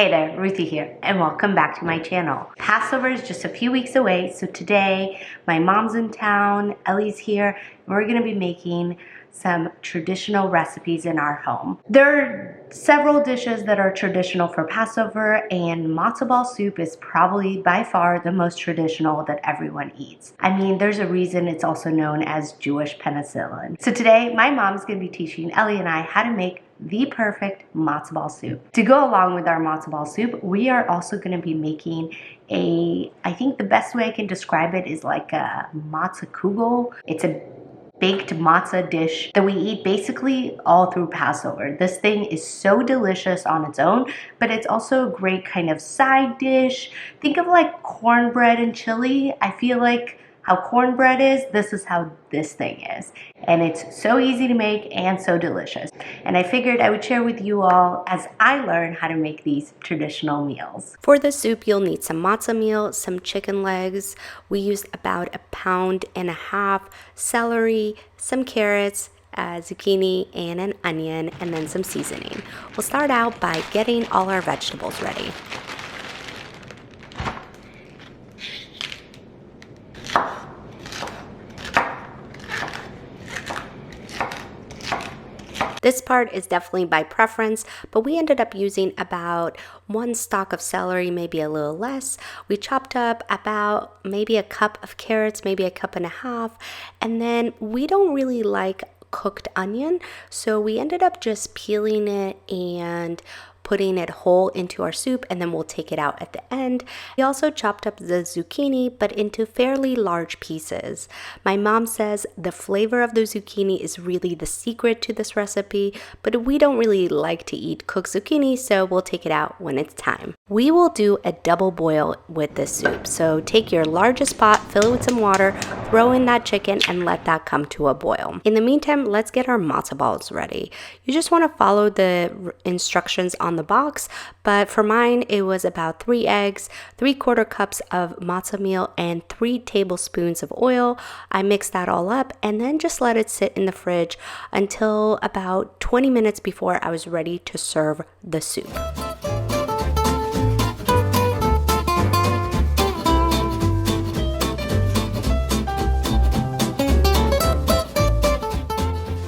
Hey there, Ruthie here, and welcome back to my channel. Passover is just a few weeks away, so today my mom's in town, Ellie's here, and we're gonna be making some traditional recipes in our home. There are several dishes that are traditional for Passover, and matzo ball soup is probably by far the most traditional that everyone eats. I mean, there's a reason it's also known as Jewish penicillin. So today, my mom's gonna be teaching Ellie and I how to make the perfect matzo ball soup. To go along with our matzo ball soup, we are also going to be making I think the best way I can describe it is like a Matzo Kugel. It's a baked matzah dish that we eat basically all through Passover. This thing is so delicious on its own, but it's also a great kind of side dish. Think of like cornbread and chili. I feel like how cornbread is, this is how this thing is. And it's so easy to make and so delicious. And I figured I would share with you all as I learn how to make these traditional meals. For the soup, you'll need some matzah meal, some chicken legs. We used about 1.5 pounds, celery, some carrots, zucchini, and an onion, and then some seasoning. We'll start out by getting all our vegetables ready. This part is definitely by preference, but we ended up using about 1 stalk of celery, maybe a little less. We chopped up about maybe 1 cup of carrots, maybe 1.5 cups, and then we don't really like cooked onion, so we ended up just peeling it and putting it whole into our soup, and then we'll take it out at the end. We also chopped up the zucchini, but into fairly large pieces. My mom says the flavor of the zucchini is really the secret to this recipe, but we don't really like to eat cooked zucchini, so we'll take it out when it's time. We will do a double boil with this soup. So take your largest pot, fill it with some water, throw in that chicken, and let that come to a boil. In the meantime, let's get our matzo balls ready. You just want to follow the instructions on the box, but for mine it was about 3 eggs, 3/4 cups of matzo meal, and 3 tablespoons of oil. I mixed that all up and then just let it sit in the fridge until about 20 minutes before I was ready to serve the soup.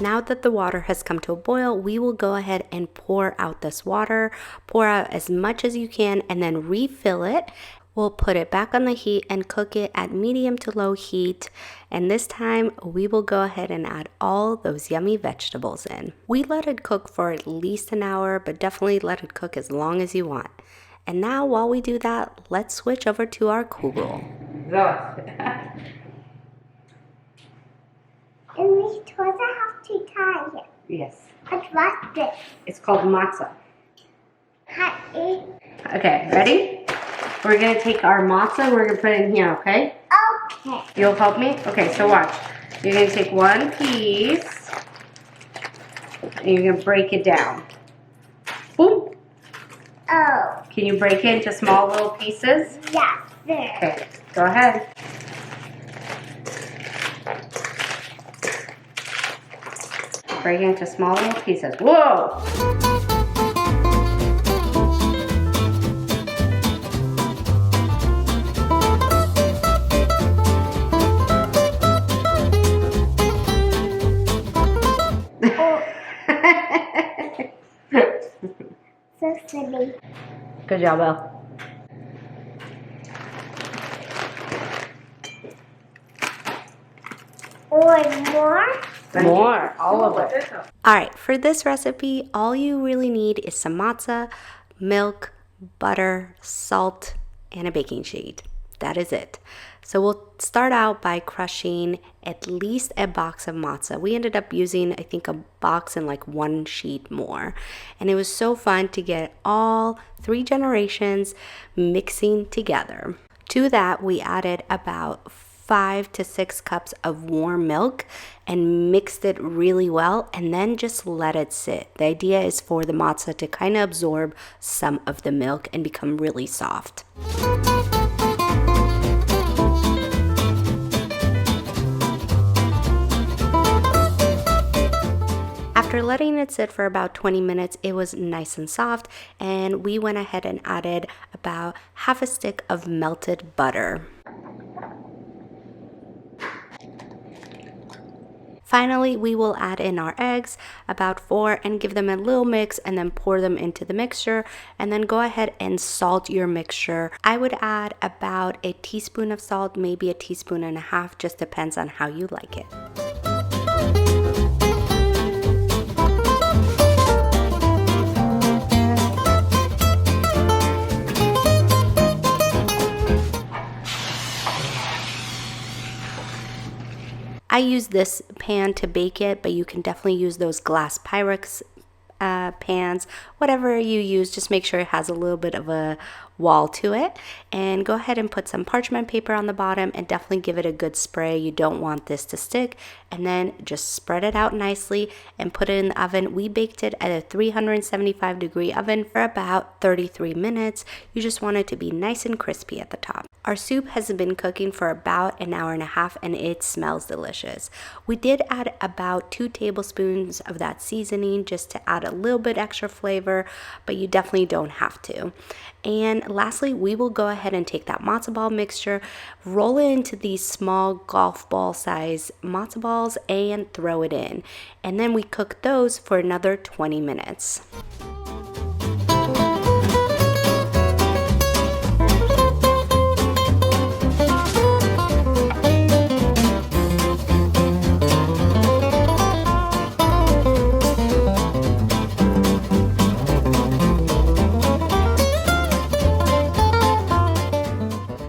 Now that the water has come to a boil, we will go ahead and pour out this water. Pour out as much as you can and then refill it. We'll put it back on the heat and cook it at medium to low heat. And this time we will go ahead and add all those yummy vegetables in. We let it cook for at least an hour, but definitely let it cook as long as you want. And now while we do that, let's switch over to our kugel. And we told her how to tie it. Yes. What's this? It's called matzah. Hi. Okay, ready? We're gonna take our matzah, we're gonna put it in here, okay? Okay. You'll help me? Okay, so watch. You're gonna take 1 piece and you're gonna break it down. Boom. Oh. Can you break it into small little pieces? Yes, there. Okay, go ahead. Break it into small little pieces. Whoa! So silly. Good job, Elle. Or more? More, all of it. All right, for this recipe, all you really need is some matzah, milk, butter, salt, and a baking sheet. That is it. So we'll start out by crushing at least a box of matzah. We ended up using, I think, a box and like 1 sheet more. And it was so fun to get all 3 generations mixing together. To that, we added about 5 to 6 cups of warm milk and mixed it really well and then just let it sit. The idea is for the matzah to kind of absorb some of the milk and become really soft. After After letting it sit for about 20 minutes, it was nice and soft, and we went ahead and added about half a stick of melted butter. Finally, we will add in our eggs, about 4, and give them a little mix and then pour them into the mixture, and then go ahead and salt your mixture. I would add about a teaspoon of salt, maybe a teaspoon and a half, just depends on how you like it. I use this pan to bake it, but you can definitely use those glass Pyrex pans, whatever you use. Just make sure it has a little bit of a wall to it, and go ahead and put some parchment paper on the bottom and definitely give it a good spray. You don't want this to stick, and then just spread it out nicely and put it in the oven. We baked it at a 375-degree oven for about 33 minutes. You just want it to be nice and crispy at the top. Our soup has been cooking for about an hour and a half, and it smells delicious. We did add about 2 tablespoons of that seasoning just to add a little bit extra flavor, but you definitely don't have to. And lastly, we will go ahead and take that matzo ball mixture, roll it into these small golf ball size matzo balls, and throw it in. And then we cook those for another 20 minutes.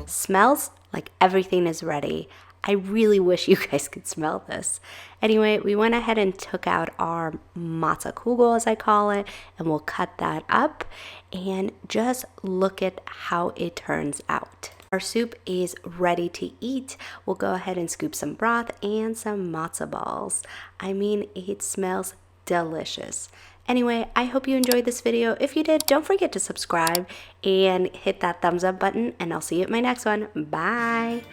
Smells like everything is ready. I really wish you guys could smell this. Anyway, we went ahead and took out our Matzo Kugel, as I call it, and we'll cut that up and just look at how it turns out. Our soup is ready to eat. We'll go ahead and scoop some broth and some matzo balls. I mean, it smells delicious. Anyway, I hope you enjoyed this video. If you did, don't forget to subscribe and hit that thumbs up button, and I'll see you at my next one. Bye!